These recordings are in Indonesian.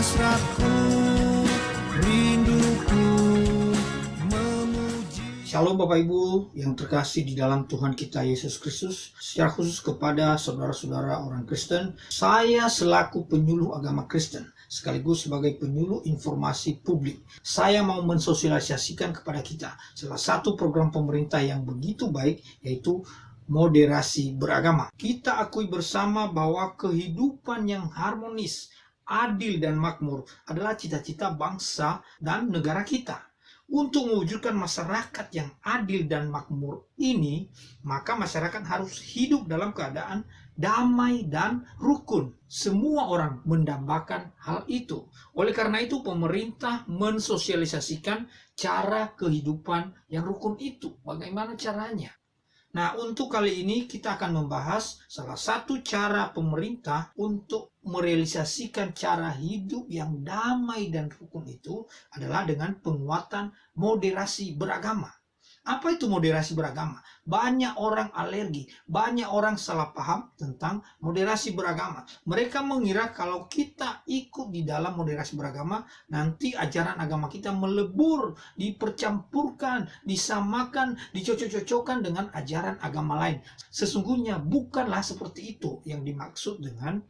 hasratku, rinduku memuji. Shalom Bapak Ibu yang terkasih di dalam Tuhan kita Yesus Kristus. Secara khusus kepada saudara-saudara orang Kristen, saya selaku penyuluh agama Kristen sekaligus sebagai penyuluh informasi publik, saya mau mensosialisasikan kepada kita salah satu program pemerintah yang begitu baik, yaitu moderasi beragama. Kita akui bersama bahwa kehidupan yang harmonis, adil dan makmur adalah cita-cita bangsa dan negara kita. Untuk mewujudkan masyarakat yang adil dan makmur ini, maka masyarakat harus hidup dalam keadaan damai dan rukun. Semua orang mendambakan hal itu. Oleh karena itu, pemerintah mensosialisasikan cara kehidupan yang rukun itu. Bagaimana caranya? Nah, untuk kali ini kita akan membahas salah satu cara pemerintah untuk merealisasikan cara hidup yang damai dan rukun itu adalah dengan penguatan moderasi beragama. Apa itu moderasi beragama? Banyak orang alergi, banyak orang salah paham tentang moderasi beragama. Mereka mengira kalau kita ikut di dalam moderasi beragama, nanti ajaran agama kita melebur, dipercampurkan, disamakan, dicocok-cocokkan dengan ajaran agama lain. Sesungguhnya bukanlah seperti itu yang dimaksud dengan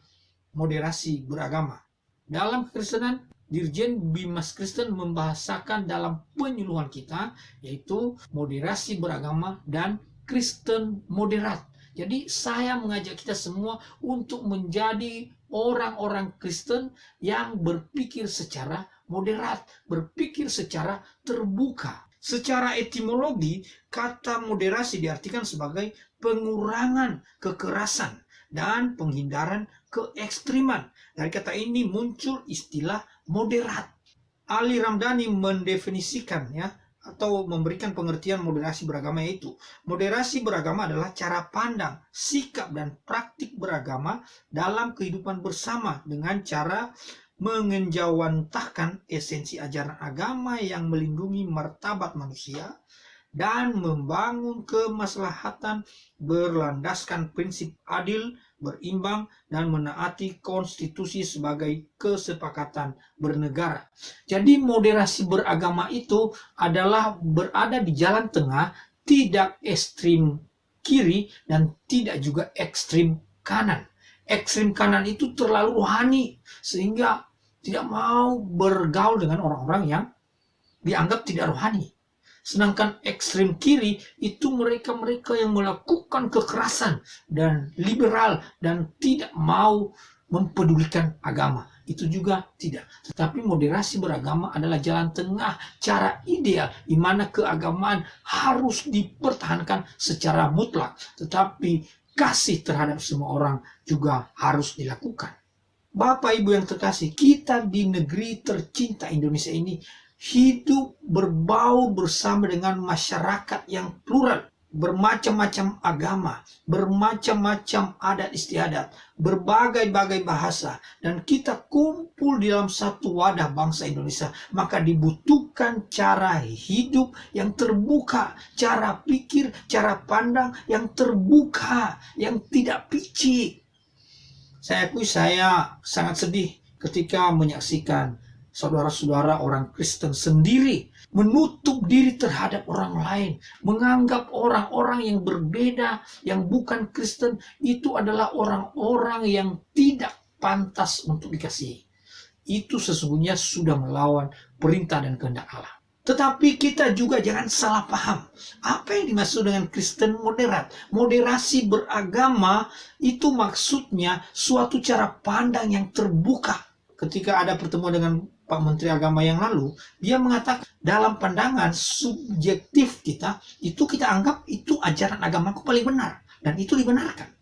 moderasi beragama. Dalam kekristenan, Dirjen Bimas Kristen membahasakan dalam penyuluhan kita, yaitu moderasi beragama dan Kristen moderat. Jadi saya mengajak kita semua untuk menjadi orang-orang Kristen yang berpikir secara moderat, berpikir secara terbuka. Secara etimologi, kata moderasi diartikan sebagai pengurangan kekerasan dan penghindaran keekstriman. Dari kata ini muncul istilah moderat. Ali Ramdhani mendefinisikan atau memberikan pengertian moderasi beragama, yaitu moderasi beragama adalah cara pandang, sikap dan praktik beragama dalam kehidupan bersama dengan cara mengenjawantahkan esensi ajaran agama yang melindungi martabat manusia dan membangun kemaslahatan berlandaskan prinsip adil, berimbang, dan menaati konstitusi sebagai kesepakatan bernegara. Jadi moderasi beragama itu adalah berada di jalan tengah, tidak ekstrim kiri dan tidak juga ekstrim kanan. Ekstrim kanan itu terlalu rohani sehingga tidak mau bergaul dengan orang-orang yang dianggap tidak rohani. Sedangkan ekstrem kiri itu mereka-mereka yang melakukan kekerasan dan liberal dan tidak mau mempedulikan agama. Itu juga tidak. Tetapi moderasi beragama adalah jalan tengah, cara ideal di mana keagamaan harus dipertahankan secara mutlak. Tetapi kasih terhadap semua orang juga harus dilakukan. Bapak Ibu yang terkasih, kita di negeri tercinta Indonesia ini hidup berbaur bersama dengan masyarakat yang plural, bermacam-macam agama, bermacam-macam adat istiadat, berbagai-bagai bahasa, dan kita kumpul di dalam satu wadah bangsa Indonesia. Maka dibutuhkan cara hidup yang terbuka, cara pikir, cara pandang yang terbuka, yang tidak picik. Saya akui saya sangat sedih ketika menyaksikan saudara-saudara orang Kristen sendiri menutup diri terhadap orang lain, menganggap orang-orang yang berbeda, yang bukan Kristen, itu adalah orang-orang yang tidak pantas untuk dikasihi. Itu sesungguhnya sudah melawan perintah dan kehendak Allah. Tetapi kita juga jangan salah paham. Apa yang dimaksud dengan Kristen moderat? Moderasi beragama itu maksudnya suatu cara pandang yang terbuka. Ketika ada pertemuan dengan Pak Menteri Agama yang lalu, dia mengatakan dalam pandangan subjektif kita, itu kita anggap itu ajaran agamaku paling benar, dan itu dibenarkan.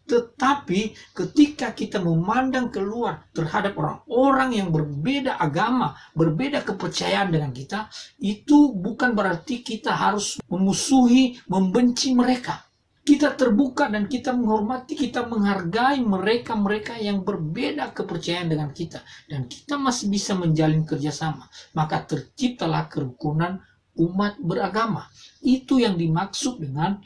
Tetapi ketika kita memandang keluar terhadap orang-orang yang berbeda agama, berbeda kepercayaan dengan kita, itu bukan berarti kita harus memusuhi, membenci mereka. Kita terbuka dan kita menghormati, kita menghargai mereka-mereka yang berbeda kepercayaan dengan kita. Dan kita masih bisa menjalin kerjasama. Maka terciptalah kerukunan umat beragama. Itu yang dimaksud dengan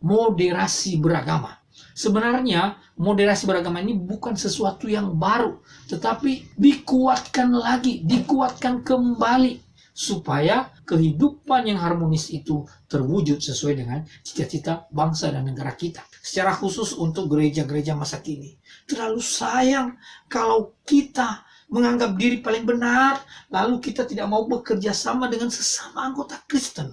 moderasi beragama. Sebenarnya moderasi beragama ini bukan sesuatu yang baru, tetapi dikuatkan lagi, dikuatkan kembali supaya kehidupan yang harmonis itu terwujud sesuai dengan cita-cita bangsa dan negara kita. Secara khusus untuk gereja-gereja masa kini. Terlalu sayang kalau kita menganggap diri paling benar, lalu kita tidak mau bekerja sama dengan sesama anggota Kristen,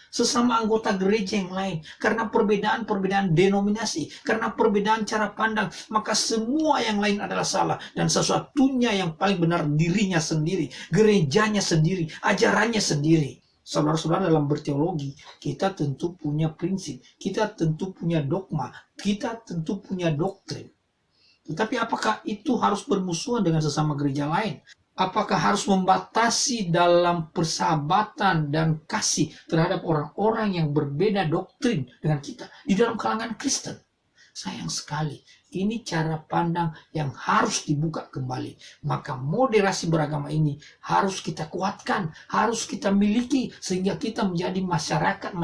sesama anggota gereja yang lain. Karena perbedaan-perbedaan denominasi, karena perbedaan cara pandang, maka semua yang lain adalah salah. Dan sesuatunya yang paling benar dirinya sendiri, gerejanya sendiri, ajarannya sendiri. Saudara-saudara, dalam berteologi, kita tentu punya prinsip, kita tentu punya dogma, kita tentu punya doktrin. Tetapi apakah itu harus bermusuhan dengan sesama gereja lain? Apakah harus membatasi dalam persahabatan dan kasih terhadap orang-orang yang berbeda doktrin dengan kita di dalam kalangan Kristen? Sayang sekali, ini cara pandang yang harus dibuka kembali. Maka moderasi beragama ini harus kita kuatkan, harus kita miliki, sehingga kita menjadi masyarakat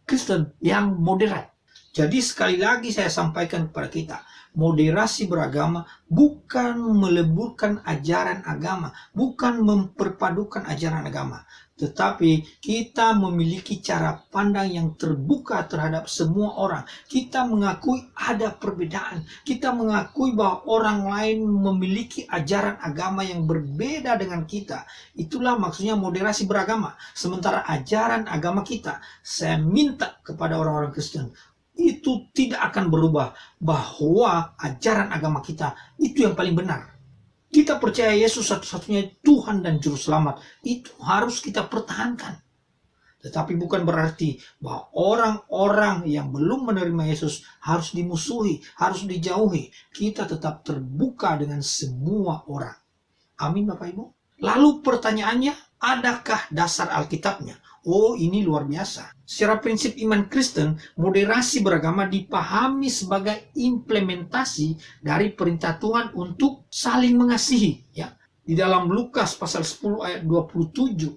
Kristen yang moderat. Jadi sekali lagi saya sampaikan kepada kita, moderasi beragama bukan meleburkan ajaran agama, bukan memperpadukan ajaran agama, tetapi kita memiliki cara pandang yang terbuka terhadap semua orang. Kita mengakui ada perbedaan, kita mengakui bahwa orang lain memiliki ajaran agama yang berbeda dengan kita. Itulah maksudnya moderasi beragama. Sementara ajaran agama kita, saya minta kepada orang-orang Kristen, itu tidak akan berubah, bahwa ajaran agama kita itu yang paling benar. Kita percaya Yesus satu-satunya Tuhan dan Juru Selamat, itu harus kita pertahankan. Tetapi bukan berarti bahwa orang-orang yang belum menerima Yesus harus dimusuhi, harus dijauhi. Kita tetap terbuka dengan semua orang. Amin Bapak Ibu. Lalu pertanyaannya, adakah dasar Alkitabnya? Oh, ini luar biasa. Secara prinsip iman Kristen, moderasi beragama dipahami sebagai implementasi dari perintah Tuhan untuk saling mengasihi. Ya, di dalam Lukas pasal 10 ayat 27,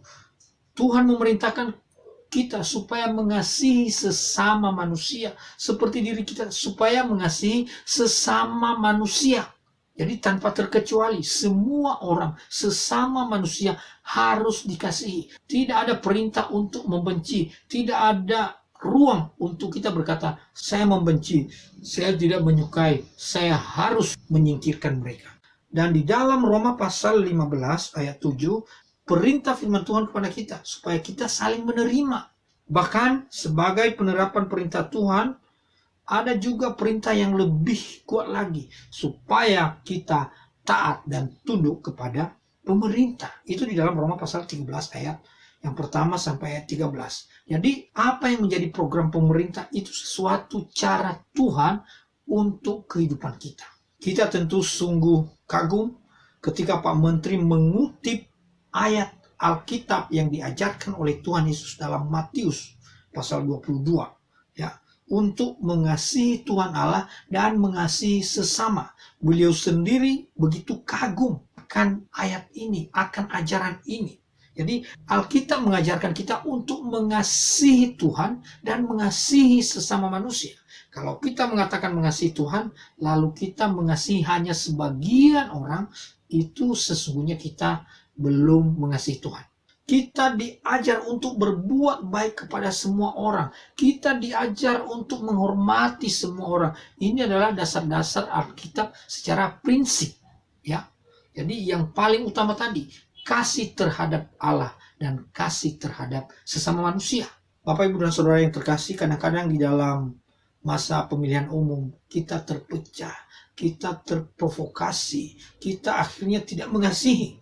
Tuhan memerintahkan kita supaya mengasihi sesama manusia seperti diri kita, supaya mengasihi sesama manusia. Jadi tanpa terkecuali, semua orang, sesama manusia harus dikasihi. Tidak ada perintah untuk membenci. Tidak ada ruang untuk kita berkata, saya membenci, saya tidak menyukai, saya harus menyingkirkan mereka. Dan di dalam Roma pasal 15 ayat 7, perintah firman Tuhan kepada kita, supaya kita saling menerima. Bahkan sebagai penerapan perintah Tuhan, ada juga perintah yang lebih kuat lagi, supaya kita taat dan tunduk kepada pemerintah. Itu di dalam Roma pasal 13 ayat yang pertama sampai ayat 13. Jadi apa yang menjadi program pemerintah itu sesuatu cara Tuhan untuk kehidupan kita. Kita tentu sungguh kagum ketika Pak Menteri mengutip ayat Alkitab yang diajarkan oleh Tuhan Yesus dalam Matius pasal 22. Ya, untuk mengasihi Tuhan Allah dan mengasihi sesama. Beliau sendiri begitu kagum akan ayat ini, akan ajaran ini. Jadi Alkitab mengajarkan kita untuk mengasihi Tuhan dan mengasihi sesama manusia. Kalau kita mengatakan mengasihi Tuhan, lalu kita mengasihi hanya sebagian orang, itu sesungguhnya kita belum mengasihi Tuhan. Kita diajar untuk berbuat baik kepada semua orang. Kita diajar untuk menghormati semua orang. Ini adalah dasar-dasar Alkitab secara prinsip. Ya, jadi yang paling utama tadi, kasih terhadap Allah dan kasih terhadap sesama manusia. Bapak, Ibu, dan Saudara yang terkasih, kadang-kadang di dalam masa pemilihan umum kita terpecah, kita terprovokasi, kita akhirnya tidak mengasihi.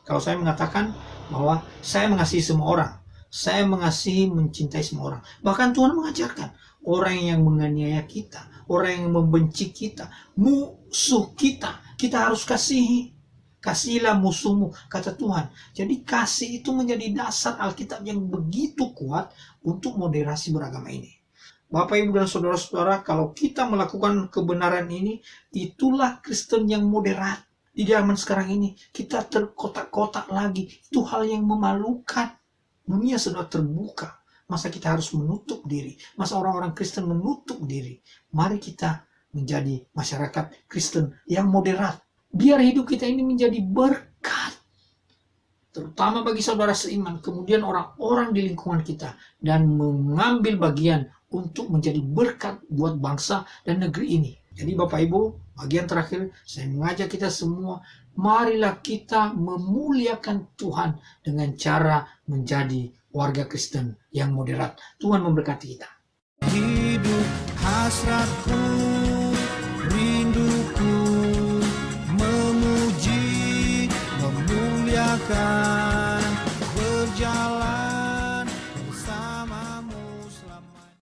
Kalau saya mengatakan bahwa saya mengasihi semua orang, saya mengasihi, mencintai semua orang. Bahkan Tuhan mengajarkan, orang yang menganiaya kita, orang yang membenci kita, musuh kita, kita harus kasihi. Kasihilah musuhmu, kata Tuhan. Jadi kasih itu menjadi dasar Alkitab yang begitu kuat untuk moderasi beragama ini. Bapak, Ibu, dan Saudara-saudara, kalau kita melakukan kebenaran ini, itulah Kristen yang moderat. Di zaman sekarang ini, kita terkotak-kotak lagi. Itu hal yang memalukan. Dunia sudah terbuka. Masa kita harus menutup diri? Masa orang-orang Kristen menutup diri? Mari kita menjadi masyarakat Kristen yang moderat. Biar hidup kita ini menjadi berkat, terutama bagi saudara seiman, kemudian orang-orang di lingkungan kita, dan mengambil bagian untuk menjadi berkat buat bangsa dan negeri ini. Jadi Bapak Ibu, bagian terakhir saya mengajak kita semua, marilah kita memuliakan Tuhan dengan cara menjadi warga Kristen yang moderat. Tuhan memberkati kita. Hidup hasratku